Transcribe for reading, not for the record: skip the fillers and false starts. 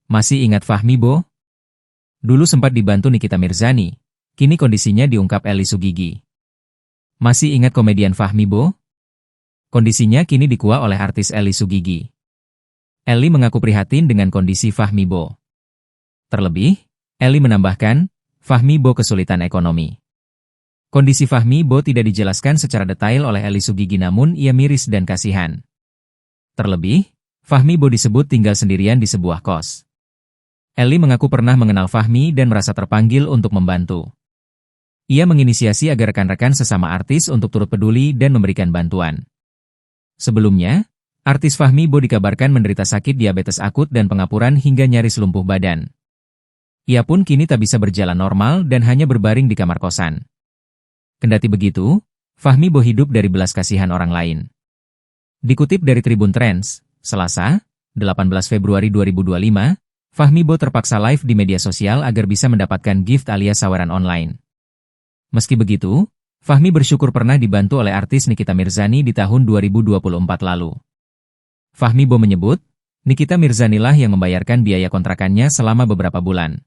Masih ingat Fahmi Bo? Dulu sempat dibantu Nikita Mirzani, kini kondisinya diungkap Eli Sugigi. Masih ingat komedian Fahmi Bo? Kondisinya kini dikuak oleh artis Eli Sugigi. Eli mengaku prihatin dengan kondisi Fahmi Bo. Terlebih, Eli menambahkan, Fahmi Bo kesulitan ekonomi. Kondisi Fahmi Bo tidak dijelaskan secara detail oleh Eli Sugigi namun ia miris dan kasihan. Terlebih, Fahmi Bo disebut tinggal sendirian di sebuah kos. Eli mengaku pernah mengenal Fahmi dan merasa terpanggil untuk membantu. Ia menginisiasi agar rekan-rekan sesama artis untuk turut peduli dan memberikan bantuan. Sebelumnya, artis Fahmi Bo dikabarkan menderita sakit diabetes akut dan pengapuran hingga nyaris lumpuh badan. Ia pun kini tak bisa berjalan normal dan hanya berbaring di kamar kosan. Kendati begitu, Fahmi Bo hidup dari belas kasihan orang lain. Dikutip dari Tribun Trends, Selasa, 18 Februari 2025, Fahmi Bo terpaksa live di media sosial agar bisa mendapatkan gift alias saweran online. Meski begitu, Fahmi bersyukur pernah dibantu oleh artis Nikita Mirzani di tahun 2024 lalu. Fahmi Bo menyebut, Nikita Mirzani lah yang membayarkan biaya kontrakannya selama beberapa bulan.